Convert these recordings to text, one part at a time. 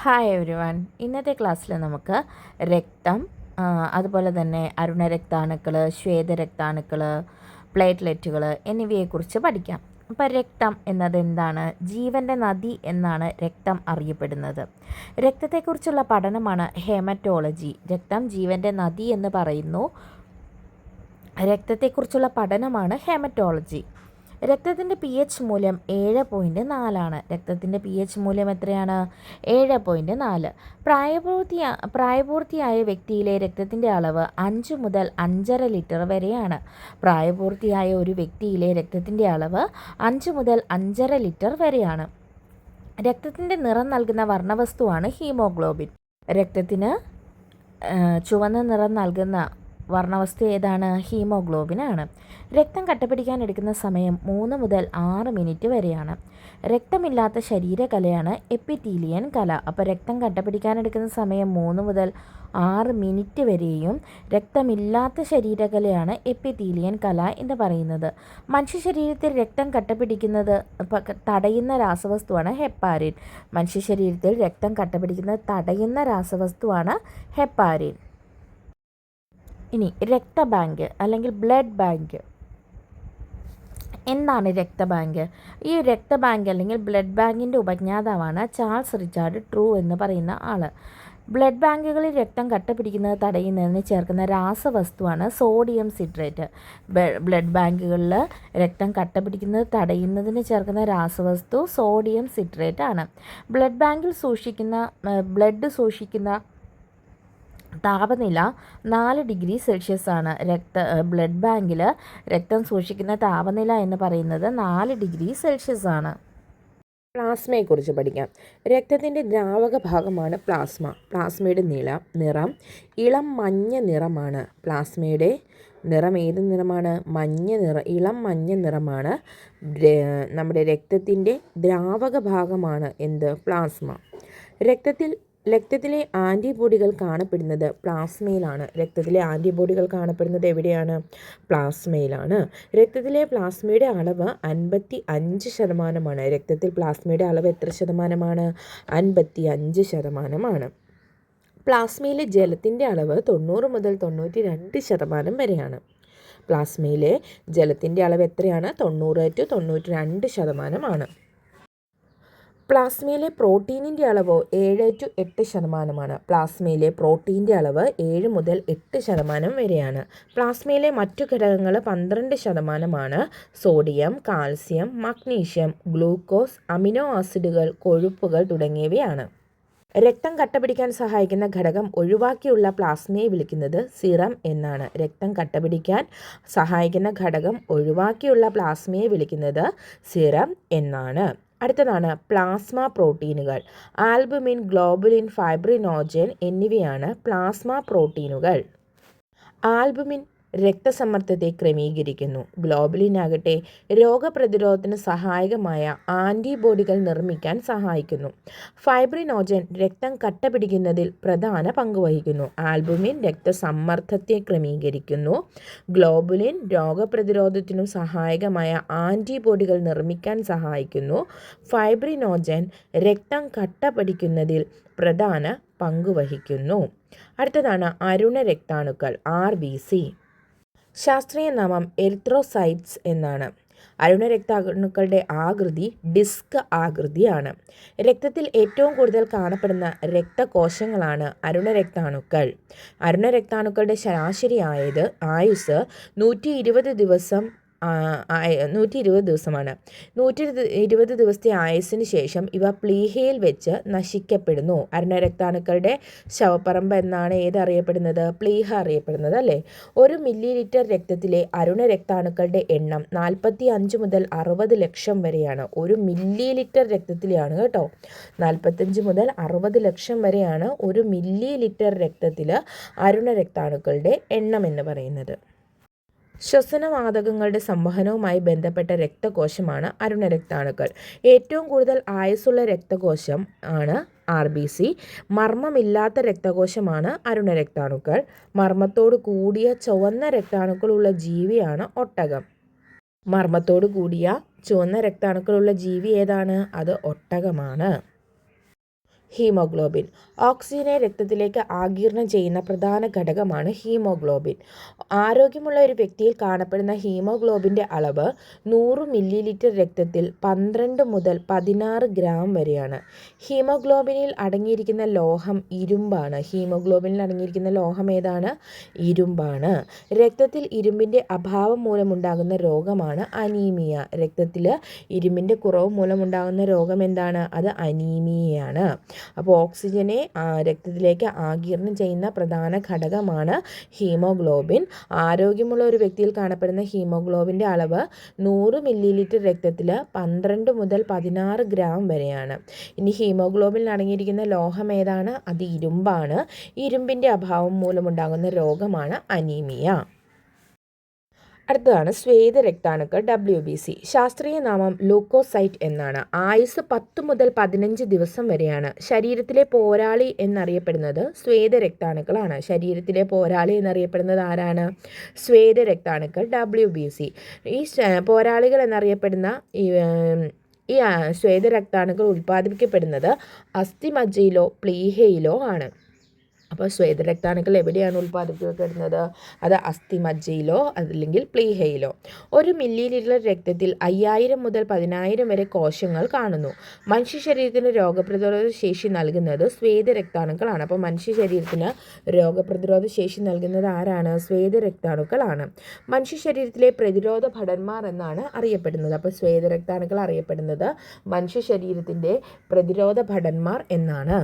Hi every one. ഇന്നത്തെ ക്ലാസ്സിൽ നമുക്ക് രക്തം, അതുപോലെ തന്നെ അരുണരക്താണുക്കൾ, ശ്വേതരക്താണുക്കൾ, പ്ലേറ്റ്ലെറ്റുകൾ എന്നിവയെക്കുറിച്ച് പഠിക്കാം. അപ്പോൾ രക്തം എന്നത് എന്താണ്? ജീവൻ്റെ നദി എന്നാണ് രക്തം അറിയപ്പെടുന്നത്. രക്തത്തെക്കുറിച്ചുള്ള പഠനമാണ് ഹെമറ്റോളജി. രക്തം ജീവൻ്റെ നദി എന്ന് പറയുന്നു. രക്തത്തെക്കുറിച്ചുള്ള പഠനമാണ് ഹെമറ്റോളജി. രക്തത്തിൻ്റെ pH മൂല്യം 7.4 രക്തത്തിൻ്റെ pH മൂല്യം എത്രയാണ്? 7.4. പ്രായപൂർത്തിയായ വ്യക്തിയിലെ രക്തത്തിൻ്റെ അളവ് 5 മുതൽ 5.5 ലിറ്റർ വരെയാണ്. പ്രായപൂർത്തിയായ ഒരു വ്യക്തിയിലെ രക്തത്തിൻ്റെ അളവ് 5 മുതൽ 5.5 ലിറ്റർ വരെയാണ്. രക്തത്തിൻ്റെ നിറം നൽകുന്ന വർണ്ണവസ്തുവാണ് ഹീമോഗ്ലോബിൻ. രക്തത്തിന് ചുവന്ന നിറം നൽകുന്ന വർണ്ണവസ്തു ഏതാണ്? ഹീമോഗ്ലോബിനാണ്. രക്തം കട്ടപിടിക്കാൻ എടുക്കുന്ന സമയം 3 മുതൽ 6 മിനിറ്റ് വരെയാണ്. രക്തമില്ലാത്ത ശരീരകലയാണ് എപ്പിത്തീലിയൻ കല. അപ്പോൾ രക്തം കട്ടപിടിക്കാൻ എടുക്കുന്ന സമയം 3 മുതൽ 6 മിനിറ്റ് വരെയും രക്തമില്ലാത്ത ശരീരകലയാണ് എപ്പിത്തീലിയൻ കല എന്ന് പറയുന്നത്. മനുഷ്യ ശരീരത്തിൽ രക്തം കട്ടപിടിക്കുന്നത് തടയുന്ന രാസവസ്തുവാണ് ഹെപ്പാരിൻ. മനുഷ്യ ശരീരത്തിൽ രക്തം കട്ടപിടിക്കുന്നത് തടയുന്ന രാസവസ്തുവാണ് ഹെപ്പാരിൻ. ഇനി രക്തബാങ്ക് അല്ലെങ്കിൽ ബ്ലഡ് ബാങ്ക്. എന്താണ് രക്തബാങ്ക്? ഈ രക്തബാങ്ക് അല്ലെങ്കിൽ ബ്ലഡ് ബാങ്കിൻ്റെ ഉപജ്ഞാതാവാണ് ചാൾസ് റിച്ചാർഡ് ട്രൂ എന്ന് പറയുന്ന ആൾ. ബ്ലഡ് ബാങ്കുകളിൽ രക്തം കട്ടപിടിക്കുന്നത് തടയുന്നതിന് ചേർക്കുന്ന രാസവസ്തുവാണ് സോഡിയം സിട്രേറ്റ്. ബ്ലഡ് ബാങ്കുകളിൽ രക്തം കട്ടപിടിക്കുന്നത് തടയുന്നതിന് ചേർക്കുന്ന രാസവസ്തു സോഡിയം സിട്രേറ്റ് ആണ്. ബ്ലഡ് ബാങ്കിൽ ബ്ലഡ് സൂക്ഷിക്കുന്ന താപനില 4 ഡിഗ്രി സെൽഷ്യസ് ആണ്. ബ്ലഡ് ബാങ്കിൽ രക്തം സൂക്ഷിക്കുന്ന താപനില എന്ന് പറയുന്നത് 4 ഡിഗ്രി സെൽഷ്യസ് ആണ്. പ്ലാസ്മയെക്കുറിച്ച് പഠിക്കാം. രക്തത്തിൻ്റെ ദ്രാവക ഭാഗമാണ് പ്ലാസ്മ. പ്ലാസ്മയുടെ നിറം ഇളം മഞ്ഞ നിറമാണ്. പ്ലാസ്മയുടെ നിറം ഏത് നിറമാണ്? ഇളം മഞ്ഞ നിറമാണ്. നമ്മുടെ രക്തത്തിൻ്റെ ദ്രാവക ഭാഗമാണ് എന്ത്? പ്ലാസ്മ. രക്തത്തിലെ ആൻറ്റിബോഡികൾ കാണപ്പെടുന്നത് പ്ലാസ്മയിലാണ്. രക്തത്തിലെ ആൻറ്റിബോഡികൾ കാണപ്പെടുന്നത് എവിടെയാണ്? പ്ലാസ്മയിലാണ്. രക്തത്തിലെ പ്ലാസ്മയുടെ അളവ് 55%. രക്തത്തിൽ പ്ലാസ്മയുടെ അളവ് എത്ര ശതമാനമാണ്? 55%. പ്ലാസ്മയിലെ ജലത്തിൻ്റെ അളവ് 90 മുതൽ 92% വരെയാണ്. പ്ലാസ്മയിലെ ജലത്തിൻ്റെ അളവ് എത്രയാണ്? 90 to 92%. പ്ലാസ്മയിലെ പ്രോട്ടീനിൻ്റെ അളവ് 7 to 8%. പ്ലാസ്മയിലെ പ്രോട്ടീൻ്റെ അളവ് 7 മുതൽ 8% വരെയാണ്. പ്ലാസ്മയിലെ മറ്റു ഘടകങ്ങൾ 12%. Sodium, calcium, magnesium, glucose, amino ആസിഡുകൾ, കൊഴുപ്പുകൾ തുടങ്ങിയവയാണ്. രക്തം കട്ടപിടിക്കാൻ സഹായിക്കുന്ന ഘടകം ഒഴിവാക്കിയുള്ള പ്ലാസ്മയെ വിളിക്കുന്നത് സിറം എന്നാണ്. രക്തം കട്ടപിടിക്കാൻ സഹായിക്കുന്ന ഘടകം ഒഴിവാക്കിയുള്ള പ്ലാസ്മയെ വിളിക്കുന്നത് സിറം എന്നാണ്. അടുത്തതാണ് പ്ലാസ്മ പ്രോട്ടീനുകൾ. ആൽബുമിൻ, ഗ്ലോബുലിൻ, ഫൈബ്രിനോജൻ എന്നിവയാണ് പ്ലാസ്മ പ്രോട്ടീനുകൾ. ആൽബുമിൻ രക്തസമ്മർദ്ദത്തെ ക്രമീകരിക്കുന്നു. ഗ്ലോബുലിൻ ആകട്ടെ രോഗപ്രതിരോധത്തിന് സഹായകമായ ആൻറ്റിബോഡികൾ നിർമ്മിക്കാൻ സഹായിക്കുന്നു. ഫൈബ്രിനോജൻ രക്തം കട്ടപിടിക്കുന്നതിൽ പ്രധാന പങ്കുവഹിക്കുന്നു. ആൽബുമിൻ രക്തസമ്മർദ്ദത്തെ ക്രമീകരിക്കുന്നു. ഗ്ലോബുലിൻ രോഗപ്രതിരോധത്തിനും സഹായകമായ ആൻറ്റിബോഡികൾ നിർമ്മിക്കാൻ സഹായിക്കുന്നു. ഫൈബ്രിനോജൻ രക്തം കട്ടപിടിക്കുന്നതിൽ പ്രധാന പങ്കുവഹിക്കുന്നു. അടുത്തതാണ് അരുണരക്താണുക്കൾ, RBC. ശാസ്ത്രീയ നാമം എറിത്രോസൈറ്റ്സ് എന്നാണ്. അരുണരക്താണുക്കളുടെ ആകൃതി ഡിസ്ക് ആകൃതിയാണ്. രക്തത്തിൽ ഏറ്റവും കൂടുതൽ കാണപ്പെടുന്ന രക്തകോശങ്ങളാണ് അരുണരക്താണുക്കൾ. അരുണരക്താണുക്കളുടെ ശരാശരി ആയുസ് 120 ദിവസമാണ്. 120 ദിവസത്തെ ആയുസ്സിന് ശേഷം ഇവ പ്ലീഹയിൽ വെച്ച് നശിക്കപ്പെടുന്നു. അരുണരക്താണുക്കളുടെ ശവപ്പറമ്പ് എന്നാണ് ഏതറിയപ്പെടുന്നത്? പ്ലീഹ അറിയപ്പെടുന്നത് അല്ലേ? 1 മില്ലി-ലിറ്റർ രക്തത്തിലെ അരുണരക്താണുക്കളുടെ എണ്ണം 45 മുതൽ 60 ലക്ഷം വരെയാണ്. 1 മില്ലി-ലിറ്റർ രക്തത്തിലാണ് കേട്ടോ. 45 മുതൽ 60 ലക്ഷം വരെയാണ് 1 മില്ലി-ലിറ്റർ രക്തത്തിൽ അരുണരക്താണുക്കളുടെ എണ്ണം എന്ന് പറയുന്നത്. ശ്വസനവാതകങ്ങളുടെ സംവഹനവുമായി ബന്ധപ്പെട്ട രക്തകോശമാണ് അരുണരക്താണുക്കൾ. ഏറ്റവും കൂടുതൽ ആയുസ്സുള്ള രക്തകോശം ആണ് RBC. മർമ്മമില്ലാത്ത രക്തകോശമാണ് അരുണരക്താണുക്കൾ. മർമ്മത്തോട് കൂടിയ ചുവന്ന രക്താണുക്കളുള്ള ജീവിയാണ് ഒട്ടകം. മർമ്മത്തോട് കൂടിയ ചുവന്ന രക്താണുക്കളുള്ള ജീവി ഏതാണ്? അത് ഒട്ടകമാണ്. ഹീമോഗ്ലോബിൻ. ഓക്സിജനെ രക്തത്തിലേക്ക് ആഗിരണം ചെയ്യുന്ന പ്രധാന ഘടകമാണ് ഹീമോഗ്ലോബിൻ. ആരോഗ്യമുള്ള ഒരു വ്യക്തിയിൽ കാണപ്പെടുന്ന ഹീമോഗ്ലോബിൻ്റെ അളവ് 100 മില്ലി രക്തത്തിൽ 12 മുതൽ 16 ഗ്രാം വരെയാണ്. ഹീമോഗ്ലോബിനിൽ അടങ്ങിയിരിക്കുന്ന ലോഹം ഇരുമ്പാണ്. ഹീമോഗ്ലോബിനിൽ അടങ്ങിയിരിക്കുന്ന ലോഹം ഏതാണ്? ഇരുമ്പാണ്. രക്തത്തിൽ ഇരുമ്പിൻ്റെ അഭാവം മൂലമുണ്ടാകുന്ന രോഗമാണ് അനീമിയ. രക്തത്തിൽ ഇരുമ്പിൻ്റെ കുറവ് മൂലമുണ്ടാകുന്ന രോഗം എന്താണ്? അത് അനീമിയയാണ്. അപ്പോൾ ഓക്സിജനെ രക്തത്തിലേക്ക് ആഗിരണം ചെയ്യുന്ന പ്രധാന ഘടകമാണ് ഹീമോഗ്ലോബിൻ. ആരോഗ്യമുള്ള ഒരു വ്യക്തിയിൽ കാണപ്പെടുന്ന ഹീമോഗ്ലോബിൻ്റെ അളവ് 100 മില്ലി രക്തത്തിൽ 12 മുതൽ 16 ഗ്രാം വരെയാണ്. ഇനി ഹീമോഗ്ലോബിനിൽ അടങ്ങിയിരിക്കുന്ന ലോഹം ഏതാണ്? അത് ഇരുമ്പാണ്. ഇരുമ്പിൻ്റെ അഭാവം മൂലമുണ്ടാകുന്ന രോഗമാണ് അനീമിയ. അടുത്തതാണ് സ്വേദരക്താണുക്കൾ WBC. ശാസ്ത്രീയ നാമം ലൂക്കോസൈറ്റ് എന്നാണ്. ആയുസ് 10 മുതൽ 15 ദിവസം വരെയാണ്. ശരീരത്തിലെ പോരാളി എന്നറിയപ്പെടുന്നത് സ്വേദരക്താണുക്കളാണ്. ശരീരത്തിലെ പോരാളി എന്നറിയപ്പെടുന്നത് ആരാണ്? സ്വേദരക്താണുക്കൾ WBC. ഈ പോരാളികൾ എന്നറിയപ്പെടുന്ന ഈ സ്വേദരക്താണുക്കൾ ഉൽപ്പാദിപ്പിക്കപ്പെടുന്നത് അസ്ഥിമജ്ജയിലോ പ്ലീഹയിലോ ആണ്. അപ്പോൾ സ്വേദരക്താണുക്കൾ എവിടെയാണ് ഉൽപ്പാദിപ്പിക്കപ്പെടുന്നത്? അത് അസ്ഥിമജ്ജയിലോ അല്ലെങ്കിൽ പ്ലീഹയിലോ. 1 മില്ലി രക്തത്തിൽ 5000 മുതൽ 10000 വരെ കോശങ്ങൾ കാണുന്നു. മനുഷ്യ ശരീരത്തിന് രോഗപ്രതിരോധ ശേഷി നൽകുന്നത് സ്വേദരക്താണുക്കളാണ്. അപ്പോൾ മനുഷ്യ ശരീരത്തിന് രോഗപ്രതിരോധ ശേഷി നൽകുന്നത് ആരാണ്? സ്വേദരക്താണുക്കളാണ്. മനുഷ്യ ശരീരത്തിലെ പ്രതിരോധ ഭടന്മാർ എന്നാണ് അറിയപ്പെടുന്നത്. അപ്പോൾ സ്വേദരക്താണുക്കൾ അറിയപ്പെടുന്നത് മനുഷ്യ ശരീരത്തിൻ്റെ പ്രതിരോധ ഭടന്മാർ എന്നാണ്.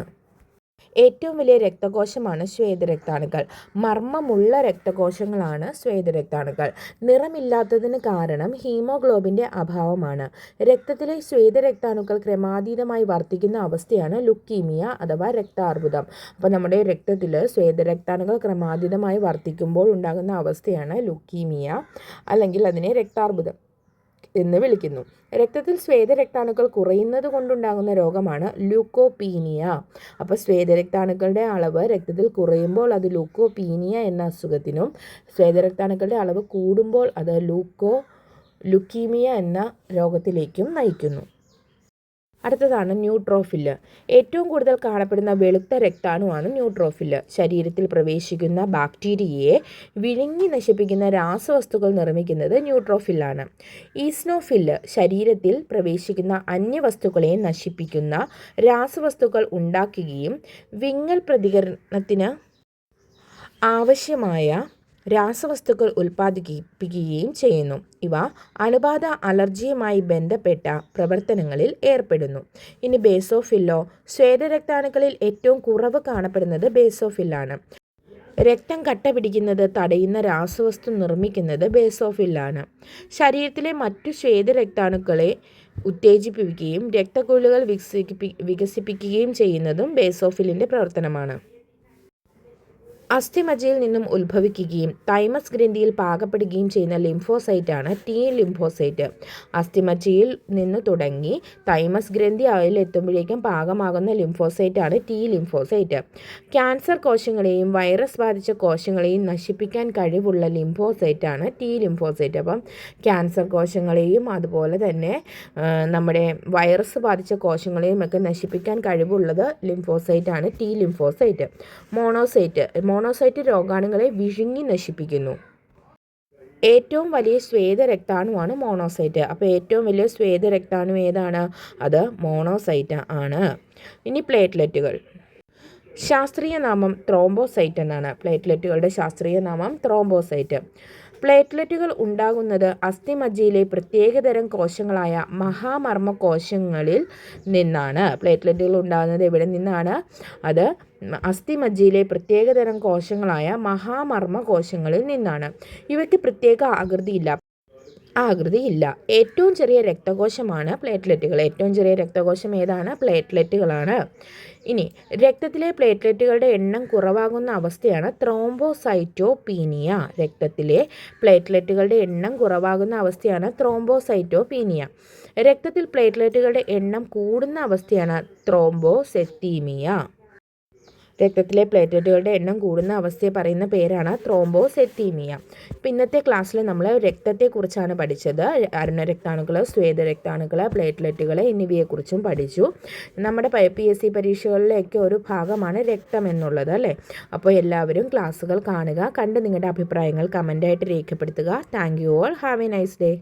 ഏറ്റവും വലിയ രക്തകോശമാണ് സ്വേദരക്താണുക്കൾ. മർമ്മമുള്ള രക്തകോശങ്ങളാണ് സ്വേദരക്താണുക്കൾ. നിറമില്ലാത്തതിന് കാരണം ഹീമോഗ്ലോബിൻ്റെ അഭാവമാണ്. രക്തത്തിലെ സ്വേദരക്താണുക്കൾ ക്രമാതീതമായി വർദ്ധിക്കുന്ന അവസ്ഥയാണ് ലുക്കീമിയ അഥവാ രക്താർബുദം. അപ്പോൾ നമ്മുടെ രക്തത്തിൽ സ്വേദരക്താണുക്കൾ ക്രമാതീതമായി വർദ്ധിക്കുമ്പോൾ ഉണ്ടാകുന്ന അവസ്ഥയാണ് ലുക്കീമിയ, അല്ലെങ്കിൽ അതിനെ രക്താർബുദം എന്ന് വിളിക്കുന്നു. രക്തത്തിൽ സ്വേദരക്താണുക്കൾ കുറയുന്നത് കൊണ്ടുണ്ടാകുന്ന രോഗമാണ് ലൂക്കോപീനിയ. അപ്പോൾ സ്വേദരക്താണുക്കളുടെ അളവ് രക്തത്തിൽ കുറയുമ്പോൾ അത് ലൂക്കോപീനിയ എന്ന അസുഖത്തിനും, സ്വേദരക്താണുക്കളുടെ അളവ് കൂടുമ്പോൾ അത് ലുക്കീമിയ എന്ന രോഗത്തിലേക്കും നയിക്കുന്നു. അടുത്തതാണ് ന്യൂട്രോഫില്. ഏറ്റവും കൂടുതൽ കാണപ്പെടുന്ന വെളുത്ത രക്താണുവാണ് ന്യൂട്രോഫില്. ശരീരത്തിൽ പ്രവേശിക്കുന്ന ബാക്ടീരിയയെ വിഴുങ്ങി നശിപ്പിക്കുന്ന രാസവസ്തുക്കൾ നിർമ്മിക്കുന്നത് ന്യൂട്രോഫിലാണ്. ഈസ്നോഫില് ശരീരത്തിൽ പ്രവേശിക്കുന്ന അന്യവസ്തുക്കളെ നശിപ്പിക്കുന്ന രാസവസ്തുക്കൾ ഉണ്ടാക്കുകയും വിങ്ങൽ പ്രതികരണത്തിന് ആവശ്യമായ രാസവസ്തുക്കൾ ഉൽപ്പാദിപ്പിക്കുകയും ചെയ്യുന്നു. ഇവ അണുബാധ അലർജിയുമായി ബന്ധപ്പെട്ട പ്രവർത്തനങ്ങളിൽ ഏർപ്പെടുന്നു. ഇനി ബേസോഫില്ലോ. സ്വേദരക്താണുക്കളിൽ ഏറ്റവും കുറവ് കാണപ്പെടുന്നത് ബേസോഫില്ലാണ്. രക്തം കട്ട പിടിക്കുന്നത് തടയുന്ന രാസവസ്തു നിർമ്മിക്കുന്നത് ബേസോഫില്ലാണ്. ശരീരത്തിലെ മറ്റു സ്വേദരക്താണുക്കളെ ഉത്തേജിപ്പിക്കുകയും രക്തക്കുഴലുകൾ വികസിപ്പിക്കുകയും ചെയ്യുന്നതും ബേസോഫിലിൻ്റെ പ്രവർത്തനമാണ്. അസ്ഥിമജ്ജയിൽ നിന്നും ഉത്ഭവിക്കുകയും തൈമസ് ഗ്രന്ഥിയിൽ പാകപ്പെടുകയും ചെയ്യുന്ന ലിംഫോസൈറ്റാണ് T ലിംഫോസൈറ്റ്. അസ്ഥിമജ്ജയിൽ നിന്ന് തുടങ്ങി തൈമസ് ഗ്രന്ഥി എത്തുമ്പോഴേക്കും പാകമാകുന്ന ലിംഫോസൈറ്റാണ് T ലിംഫോസൈറ്റ്. ക്യാൻസർ കോശങ്ങളെയും വൈറസ് ബാധിച്ച കോശങ്ങളെയും നശിപ്പിക്കാൻ കഴിവുള്ള ലിംഫോസൈറ്റാണ് T ലിംഫോസൈറ്റ്. അപ്പം ക്യാൻസർ കോശങ്ങളെയും അതുപോലെ തന്നെ നമ്മുടെ വൈറസ് ബാധിച്ച കോശങ്ങളെയും ഒക്കെ നശിപ്പിക്കാൻ കഴിവുള്ളത് ലിംഫോസൈറ്റാണ് T ലിംഫോസൈറ്റ്. മോണോസൈറ്റ് രോഗാണുക്കളെ വിഴുങ്ങി നശിപ്പിക്കുന്നു. ഏറ്റവും വലിയ സ്വേദരക്താണുവാണ് മോണോസൈറ്റ്. അപ്പോൾ ഏറ്റവും വലിയ സ്വേദരക്താണു ഏതാണ്? അത് മോണോസൈറ്റ് ആണ്. ഇനി പ്ലേറ്റ്ലെറ്റുകൾ. ശാസ്ത്രീയ നാമം ത്രോംബോസൈറ്റ് എന്നാണ്. പ്ലേറ്റ്ലെറ്റുകളുടെ ശാസ്ത്രീയ നാമം ത്രോംബോസൈറ്റ്. പ്ലേറ്റ്ലെറ്റുകൾ ഉണ്ടാകുന്നത് അസ്ഥിമജ്ജയിലെ പ്രത്യേകതരം കോശങ്ങളായ മഹാമർമ്മ കോശങ്ങളിൽ നിന്നാണ്. പ്ലേറ്റ്ലെറ്റുകൾ ഉണ്ടാകുന്നത് എവിടെ നിന്നാണ്? അത് അസ്ഥിമജ്ജയിലെ പ്രത്യേകതരം കോശങ്ങളായ മഹാമർമ്മ കോശങ്ങളിൽ നിന്നാണ്. ഇവയ്ക്ക് പ്രത്യേക ആകൃതിയില്ല. ഏറ്റവും ചെറിയ രക്തകോശമാണ് പ്ലേറ്റ്ലെറ്റുകൾ. ഏറ്റവും ചെറിയ രക്തകോശം ഏതാണ്? പ്ലേറ്റ്ലെറ്റുകളാണ്. ഇനി രക്തത്തിലെ പ്ലേറ്റ്ലെറ്റുകളുടെ എണ്ണം കുറവാകുന്ന അവസ്ഥയാണ് ത്രോംബോസൈറ്റോപീനിയ. രക്തത്തിലെ പ്ലേറ്റ്ലെറ്റുകളുടെ എണ്ണം കുറവാകുന്ന അവസ്ഥയാണ് ത്രോംബോസൈറ്റോപീനിയ. രക്തത്തിൽ പ്ലേറ്റ്ലെറ്റുകളുടെ എണ്ണം കൂടുന്ന അവസ്ഥയാണ് ത്രോംബോസെപ്റ്റീമിയ. രക്തത്തിലെ പ്ലേറ്റ്ലെറ്റുകളുടെ എണ്ണം കൂടുന്ന അവസ്ഥയെ പറയുന്ന പേരാണ് ത്രോംബോസെറ്റീമിയ. ഇപ്പം ഇന്നത്തെ ക്ലാസ്സിൽ നമ്മൾ രക്തത്തെക്കുറിച്ചാണ് പഠിച്ചത്. അരുണരക്താണുക്കൾ, ശ്വേതരക്താണുക്കൾ, പ്ലേറ്റ്ലെറ്റുകൾ എന്നിവയെക്കുറിച്ചും പഠിച്ചു. നമ്മുടെ PSC പരീക്ഷകളിലേക്ക് ഒരു ഭാഗമാണ് രക്തം എന്നുള്ളത് അല്ലേ. അപ്പോൾ എല്ലാവരും ക്ലാസ്സുകൾ കാണുക, കണ്ട് നിങ്ങളുടെ അഭിപ്രായങ്ങൾ കമൻ്റായിട്ട് രേഖപ്പെടുത്തുക. Thank you all. Have A nice day.